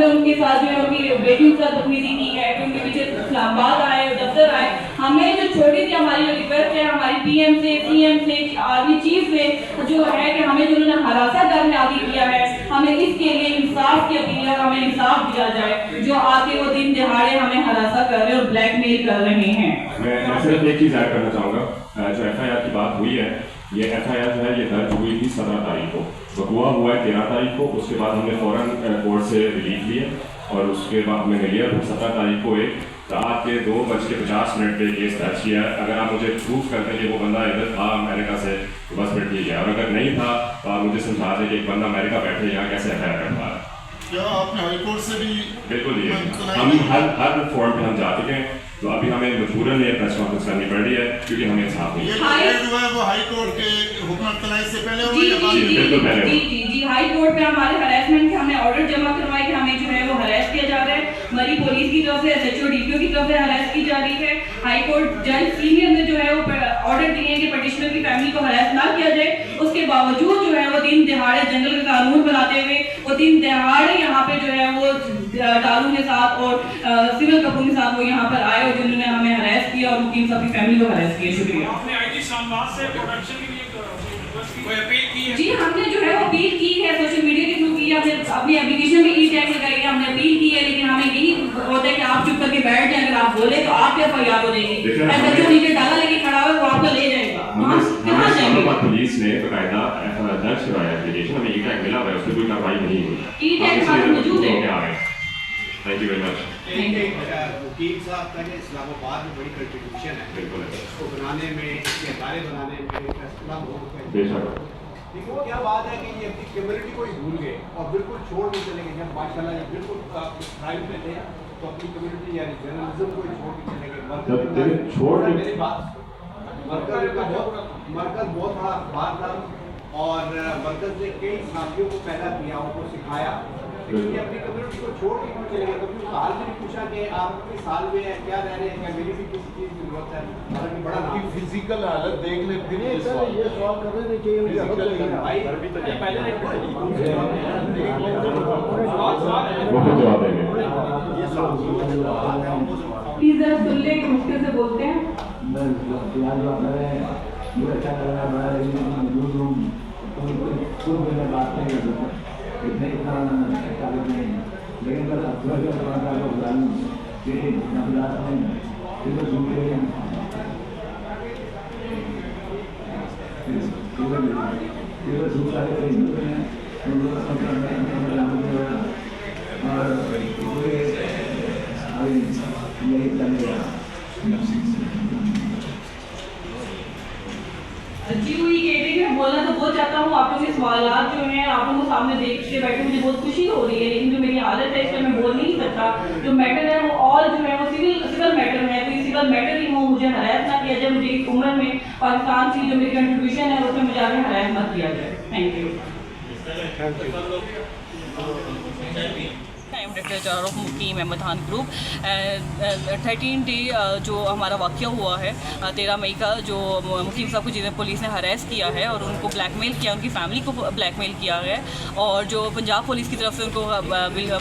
हमने उनके साथ जो है उनकी बेटियों के साथ बदतमीजी की है, उनके पीछे इस्लामाबाद आए, दफ्तर आए। हमें जो छोटी सी हमारी जो रिक्वेस्ट है हमारी पीएम से, सीएम से, आर्मी चीफ से जो है कि हमें जो उन्होंने हरासा करने आदि किया है, हमें इसके लिए इंसाफ की अपील है, हमें इंसाफ दिया जाए। जो आके वो दिन दिहाड़े हमें हरासा कर रहे हैं और ब्लैकमेल कर रहे हैं। मैं सिर्फ एक चीज़ ऐड करना चाहूँगा। जो FIR की बात हुई है, ये FIR जो है ये दर्ज हुई थी 17 तारीख को, बकुआ हुआ है 13 तारीख को। उसके बाद हमने फ़ौरन कोर्ट से रिलीफ लिए और उसके बाद हमने लिया 17 तारीख को एक रात के 2:50 पे केस दर्ज किया। अगर आप मुझे प्रूफ करते कि वो बंदा इधर था अमेरिका से तो बस फिर ठीक है, और अगर नहीं था तो आप मुझे समझा दें कि एक बंदा अमेरिका बैठे यहाँ कैसे FIR कर पा रहा है। क्या आपने हाई कोर्ट से भी? बिल्कुल ये हम हर फॉर्म पे हम जा चुके हैं, तो अभी हमें मजबूरन ये प्रेस कॉन्फ्रेंस करनी पड़ रही है क्योंकि हमें इंसाफ नहीं ये है। जो है वो हाई कोर्ट के हुक्म तलाई से पहले हुआ जी या बाद जी में? जी बिल्कुल पहले जी जी जी हाई कोर्ट में हमारे हरासमेंट के हमने ऑर्डर जमा करवाए कि हमें जो है वो हरास किया जा रहा है। मरी पुलिस की तरफ से, SHO DPO की तरफ से हरास की जा रही है। हाई कोर्ट जज सीनियर ने जो है वो ऑर्डर दिए हैं कि पटिशनर की फैमिली को हरास ना किया जाए। उसके बावजूद जो है वो दिन दिहाड़े जंगल का कानून बनाते हुए वो दिन दिहाड़े यहाँ पे जो है वो दारू के साथ और सिविल कपूर के साथ वो यहाँ पर आए और जिन्होंने हमें हरास किया और मुकीम साहब की फैमिली को हरास किया। शुक्रिया। आपने IG इस्लामाबाद से प्रोडक्शन के लिए कोई अपील की है? जी हमने जो है वो अपील की है, सोशल मीडिया के थ्रू की है, हमने अपनी एप्लीकेशन में ई-टैग लगाई है, हमने अपील की है। लेकिन हमें यही होता है कि आप चुप करके बैठ जाए, अगर आप बोले तो आप क्या FIR हो जाएगी। ऐसा जो नीचे डाला लेके खड़ा हुआ वो आपको ले जाएगा, कहाँ जाएंगे? पुलिस ने बकायदा दर्ज करवाया एप्लीकेशन, हमें ई-टैग मिला हुआ है, उस पर कोई कार्रवाई नहीं हुई। ई-टैग हमारे मौजूद है। Thank you very much. वकील साहब का इस्लामाबाद में बड़ी कंट्रीब्यूशन है, बिल्कुल इसको बनाने में, इसके अदारे बनाने में, बेशक। लेकिन क्या बात है कि ये अपनी कम्युनिटी को ही भूल गए और बिल्कुल छोड़ के चले गए। जब माशाल्लाह जब बिल्कुल प्राइम पे थे तो अपनी कम्युनिटी यानी जर्नलिज्म को ही छोड़ के चले गए। मेरी बात, मरकज बहुत बड़ा अखबार था और मरकज ने कई साथियों को पैदा किया, उनको सिखाया, लेकिन ये अपनी कम्युनिटी को छोड़ के क्यों चले गए? कभी उसका हाल भी नहीं पूछा कि आप किस साल में है, क्या रह रहे हैं, क्या मेरी भी किसी चीज़ की जरूरत है? हालांकि बड़ा नाम फिजिकल हालत देख ले फिर ये सवाल कर रहे थे कि भाई पहले जवाब देंगे। प्लीज जरा सुन ले कि मुश्किल से बोलते हैं। लेकिन बस जी हुई कहते हैं मैं बोलना तो बहुत चाहता हूँ। आप लोग के सवालात जो हैं आप लोगों को सामने देख के बैठे मुझे बहुत खुशी हो रही है, लेकिन जो मेरी हालत है इसमें मैं बोल नहीं सकता। जो मैटर है वो ऑल जो है वो सिविल मैटर है, तो ये सिविल मैटर ही हो, मुझे हरास ना किया जाए। मुझे इस उम्र में पाकिस्तान की जो मेरी कंट्रीब्यूशन है उसमें मुझे आगे हरास मत किया जाए। Thank you. Director general of Muqeem Ahmed Khan group 13 day जो हमारा वाक़या हुआ है 13 मई का, जो मुकीम साहब को जिन्हें पुलिस ने हरास किया है और उनको ब्लैकमेल किया, उनकी फैमिली को ब्लैकमेल किया है और जो पंजाब पुलिस की तरफ से उनको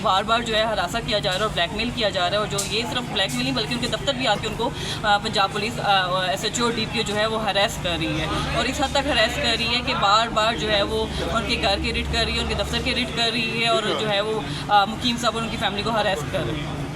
बार बार जो है हरासा किया जा रहा है और ब्लैकमेल किया जा रहा है। और जो ये सिर्फ ब्लैकमेल नहीं बल्कि उनके दफ्तर भी आके उनको पंजाब पुलिस SHO DPO जो है वो हरास कर रही है और इस हद तक हरास कर रही है कि बार बार जो है वो उनके घर के रिट कर रही है, उनके दफ्तर के रिट कर रही है और जो है वो मुकीम साहब और उनकी फैमिली को हरास कर रहे हैं।